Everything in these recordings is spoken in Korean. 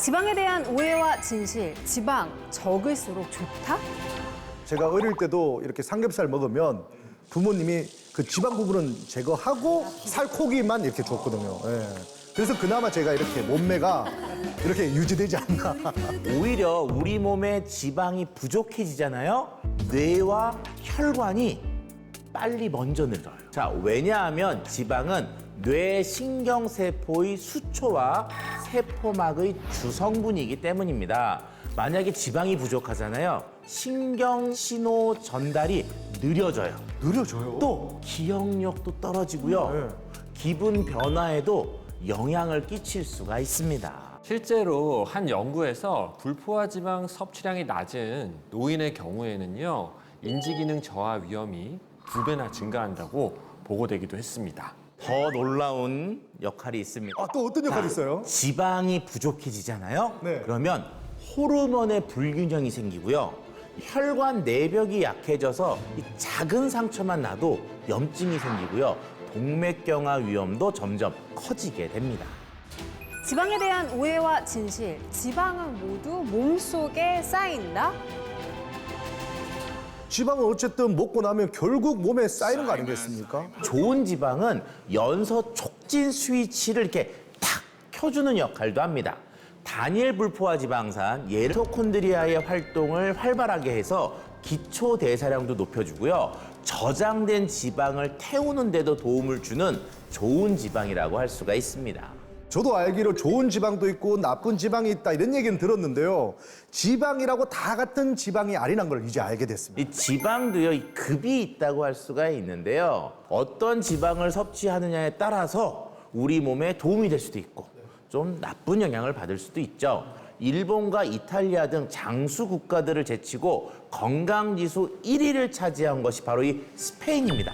지방에 대한 오해와 진실, 지방 적을수록 좋다? 제가 어릴 때도 이렇게 삼겹살 먹으면 부모님이 그 지방 부분은 제거하고 살코기만 이렇게 줬거든요. 예. 그래서 그나마 제가 이렇게 몸매가 이렇게 유지되지 않나. 오히려 우리 몸에 지방이 부족해지잖아요. 뇌와 혈관이 빨리 먼저 늘어요. 자, 왜냐하면 지방은 뇌 신경세포의 수초와 세포막의 주성분이기 때문입니다. 만약에 지방이 부족하잖아요. 신경신호 전달이 느려져요. 느려져요. 또 기억력도 떨어지고요. 네. 기분 변화에도 영향을 끼칠 수가 있습니다. 실제로 한 연구에서 불포화 지방 섭취량이 낮은 노인의 경우에는요, 인지기능 저하 위험이 2배나 증가한다고 보고되기도 했습니다. 더 놀라운 역할이 있습니다. 아, 또 어떤 역할이 있어요? 지방이 부족해지잖아요. 네. 그러면 호르몬의 불균형이 생기고요. 혈관 내벽이 약해져서 이 작은 상처만 나도 염증이 생기고요. 동맥경화 위험도 점점 커지게 됩니다. 지방에 대한 오해와 진실, 지방은 모두 몸속에 쌓인다? 지방은 어쨌든 먹고 나면 결국 몸에 쌓이는 거 아니겠습니까? 좋은 지방은 연소 촉진 스위치를 이렇게 탁 켜주는 역할도 합니다. 단일 불포화 지방산, 미토콘드리아의 활동을 활발하게 해서 기초 대사량도 높여주고요. 저장된 지방을 태우는 데도 도움을 주는 좋은 지방이라고 할 수가 있습니다. 저도 알기로 좋은 지방도 있고 나쁜 지방이 있다 이런 얘기는 들었는데요. 지방이라고 다 같은 지방이 아니란 걸 이제 알게 됐습니다. 이 지방도요, 이 급이 있다고 할 수가 있는데요. 어떤 지방을 섭취하느냐에 따라서 우리 몸에 도움이 될 수도 있고 좀 나쁜 영향을 받을 수도 있죠. 일본과 이탈리아 등 장수 국가들을 제치고 건강지수 1위를 차지한 것이 바로 이 스페인입니다.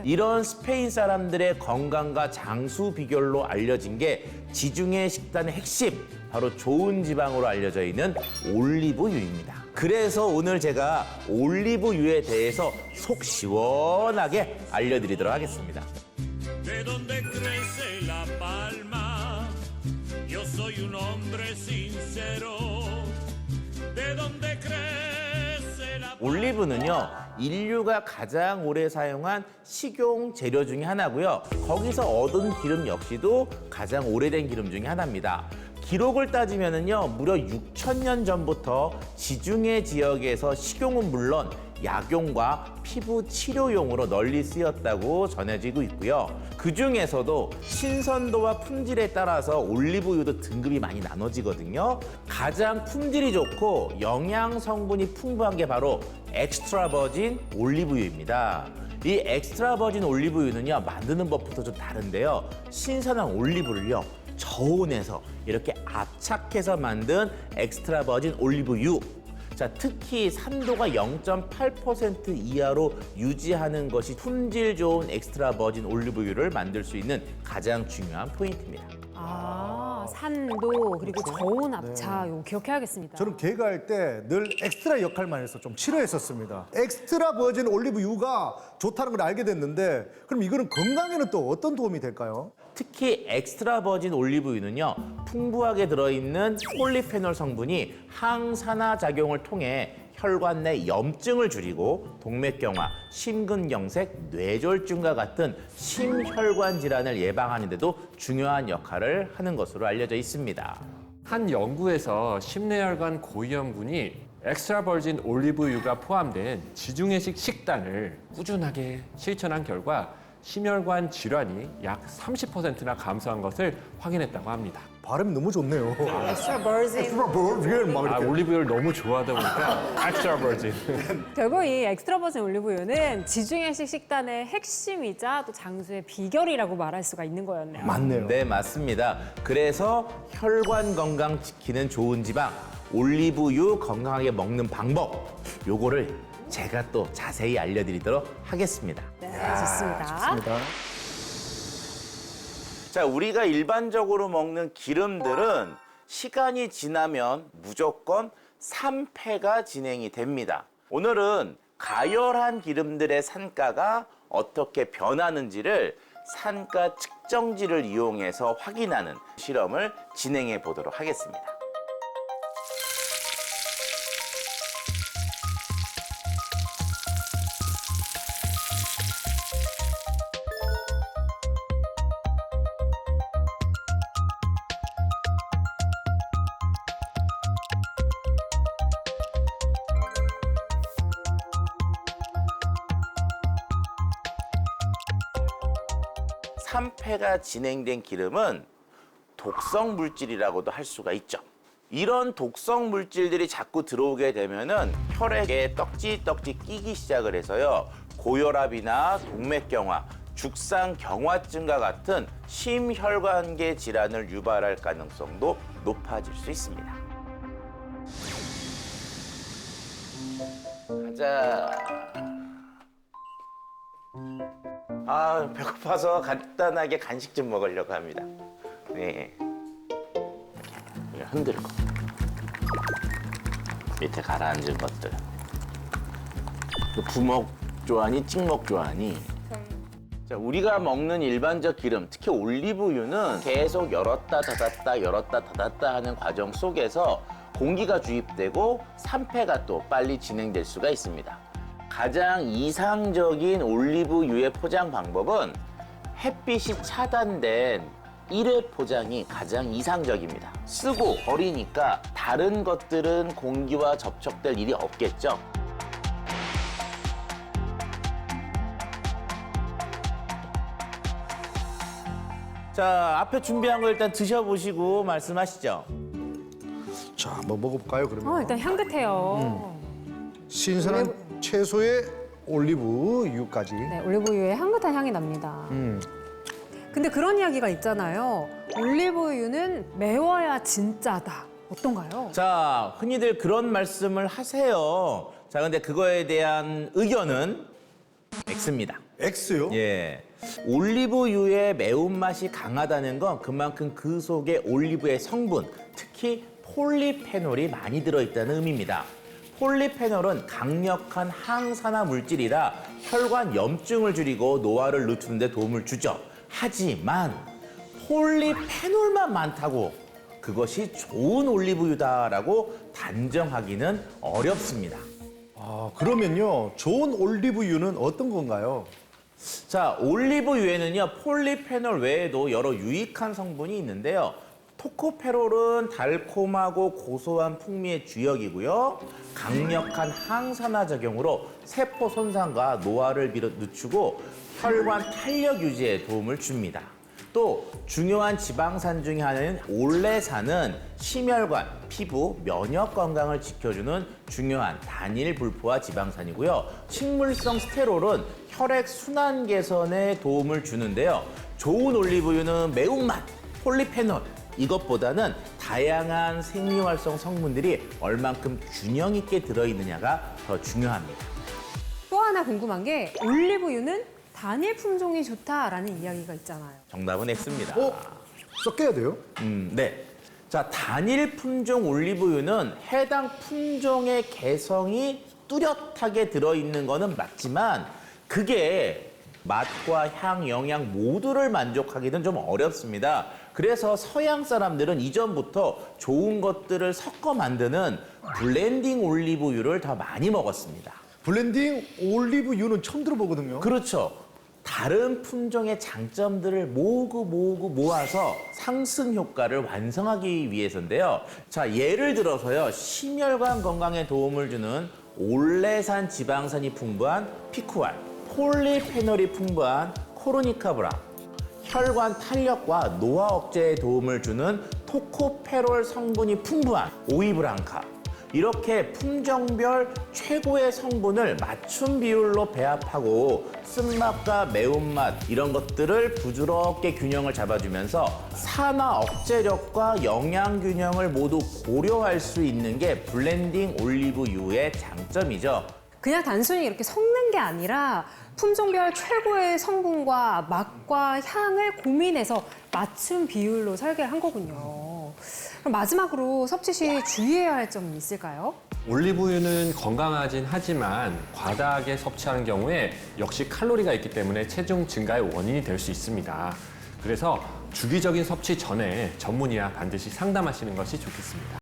이런 스페인 사람들의 건강과 장수 비결로 알려진 게 지중해 식단의 핵심, 바로 좋은 지방으로 알려져 있는 올리브유입니다. 그래서 오늘 제가 올리브유에 대해서 속 시원하게 알려드리도록 하겠습니다. De donde crece la palma, yo soy un hombre sincero. De donde crece la 올리브는요, 인류가 가장 오래 사용한 식용 재료 중에 하나고요. 거기서 얻은 기름 역시도 가장 오래된 기름 중에 하나입니다. 기록을 따지면은요, 무려 6,000년 전부터 지중해 지역에서 식용은 물론 약용과 피부 치료용으로 널리 쓰였다고 전해지고 있고요. 그 중에서도 신선도와 품질에 따라서 올리브유도 등급이 많이 나눠지거든요. 가장 품질이 좋고 영양 성분이 풍부한 게 바로 엑스트라 버진 올리브유입니다. 이 엑스트라 버진 올리브유는요, 만드는 법부터 좀 다른데요. 신선한 올리브를요, 저온에서 이렇게 압착해서 만든 엑스트라 버진 올리브유. 자, 특히 산도가 0.8% 이하로 유지하는 것이 품질 좋은 엑스트라 버진 올리브유를 만들 수 있는 가장 중요한 포인트입니다. 아, 산도 그리고 저온 압차 이거 기억해야겠습니다. 저는 개그할 때 늘 엑스트라 역할만 해서 좀 싫어했었습니다. 엑스트라 버진 올리브유가 좋다는 걸 알게 됐는데 그럼 이거는 건강에는 또 어떤 도움이 될까요? 특히 엑스트라 버진 올리브유는요, 풍부하게 들어있는 폴리페놀 성분이 항산화 작용을 통해 혈관 내 염증을 줄이고 동맥경화, 심근경색, 뇌졸중과 같은 심혈관 질환을 예방하는 데도 중요한 역할을 하는 것으로 알려져 있습니다. 한 연구에서 심내혈관 고위험군이 엑스트라 버진 올리브유가 포함된 지중해식 식단을 꾸준하게 실천한 결과 심혈관 질환이 약 30%나 감소한 것을 확인했다고 합니다. 발음이 너무 좋네요. 엑스트라 버진. 엑스트라 버진 막 이렇게. 올리브유를 너무 좋아하다 보니까 엑스트라 버진. 결국 이 엑스트라 버진 올리브유는 지중해식 식단의 핵심이자 또 장수의 비결이라고 말할 수가 있는 거였네요. 맞네요. 네, 맞습니다. 그래서 혈관 건강 지키는 좋은 지방, 올리브유 건강하게 먹는 방법, 요거를 제가 또 자세히 알려드리도록 하겠습니다. 네, 좋습니다. 자, 우리가 일반적으로 먹는 기름들은 시간이 지나면 무조건 산패가 진행이 됩니다. 오늘은 가열한 기름들의 산가가 어떻게 변하는지를 산가 측정지를 이용해서 확인하는 실험을 진행해 보도록 하겠습니다. 산패가 진행된 기름은 독성 물질이라고도 할 수가 있죠. 이런 독성 물질들이 자꾸 들어오게 되면은 혈액에 떡지떡지 끼기 시작을 해서요. 고혈압이나 동맥경화, 죽상경화증과 같은 심혈관계 질환을 유발할 가능성도 높아질 수 있습니다. 가자. 아, 배고파서 간단하게 간식 좀 먹으려고 합니다. 네. 이렇게 흔들고. 밑에 가라앉은 것들. 그 부먹 좋아하니, 찍먹 좋아하니? 자, 우리가 먹는 일반적 기름, 특히 올리브유는 계속 열었다 닫았다 열었다 닫았다 하는 과정 속에서 공기가 주입되고 산패가 또 빨리 진행될 수가 있습니다. 가장 이상적인 올리브유의 포장 방법은 햇빛이 차단된 일회 포장이 가장 이상적입니다. 쓰고 버리니까 다른 것들은 공기와 접촉될 일이 없겠죠. 자, 앞에 준비한 거 일단 드셔보시고 말씀하시죠. 자, 한번 먹어볼까요, 그러면? 일단 향긋해요. 신선한 채소에 올리브유까지. 네, 올리브유의 향긋한 향이 납니다. 근데 그런 이야기가 있잖아요. 올리브유는 매워야 진짜다. 어떤가요? 자, 흔히들 그런 말씀을 하세요. 자, 근데 그거에 대한 의견은 X입니다. X요? 예. 올리브유의 매운맛이 강하다는 건 그만큼 그 속에 올리브의 성분, 특히 폴리페놀이 많이 들어있다는 의미입니다. 폴리페놀은 강력한 항산화 물질이라 혈관 염증을 줄이고 노화를 늦추는 데 도움을 주죠. 하지만 폴리페놀만 많다고 그것이 좋은 올리브유다라고 단정하기는 어렵습니다. 아, 그러면요, 좋은 올리브유는 어떤 건가요? 자, 올리브유에는요, 폴리페놀 외에도 여러 유익한 성분이 있는데요. 토코페롤은 달콤하고 고소한 풍미의 주역이고요. 강력한 항산화 작용으로 세포 손상과 노화를 늦추고 혈관 탄력 유지에 도움을 줍니다. 또 중요한 지방산 중에 하나인 올레산은 심혈관, 피부, 면역 건강을 지켜주는 중요한 단일 불포화 지방산이고요. 식물성 스테롤은 혈액 순환 개선에 도움을 주는데요. 좋은 올리브유는 매운맛, 폴리페놀, 이것보다는 다양한 생리활성 성분들이 얼만큼 균형 있게 들어있느냐가 더 중요합니다. 또 하나 궁금한 게 올리브유는 단일 품종이 좋다라는 이야기가 있잖아요. 정답은 X입니다. 섞여야 돼요? 네. 자, 단일 품종 올리브유는 해당 품종의 개성이 뚜렷하게 들어있는 거는 맞지만 그게 맛과 향, 영양 모두를 만족하기는 좀 어렵습니다. 그래서 서양 사람들은 이전부터 좋은 것들을 섞어 만드는 블렌딩 올리브유를 더 많이 먹었습니다. 블렌딩 올리브유는 처음 들어보거든요. 그렇죠. 다른 품종의 장점들을 모아서 상승 효과를 완성하기 위해서인데요. 자, 예를 들어서요. 심혈관 건강에 도움을 주는 올레산 지방산이 풍부한 피쿠알, 폴리페놀이 풍부한 코르니카브라, 혈관 탄력과 노화 억제에 도움을 주는 토코페롤 성분이 풍부한 오이브랑카, 이렇게 품종별 최고의 성분을 맞춤 비율로 배합하고 쓴맛과 매운맛 이런 것들을 부드럽게 균형을 잡아주면서 산화 억제력과 영양 균형을 모두 고려할 수 있는 게 블렌딩 올리브유의 장점이죠. 그냥 단순히 이렇게 섞는 게 아니라 품종별 최고의 성분과 맛과 향을 고민해서 맞춤 비율로 설계를 한 거군요. 그럼 마지막으로 섭취 시 주의해야 할 점이 있을까요? 올리브유는 건강하진 하지만 과다하게 섭취하는 경우에 역시 칼로리가 있기 때문에 체중 증가의 원인이 될 수 있습니다. 그래서 주기적인 섭취 전에 전문의와 반드시 상담하시는 것이 좋겠습니다.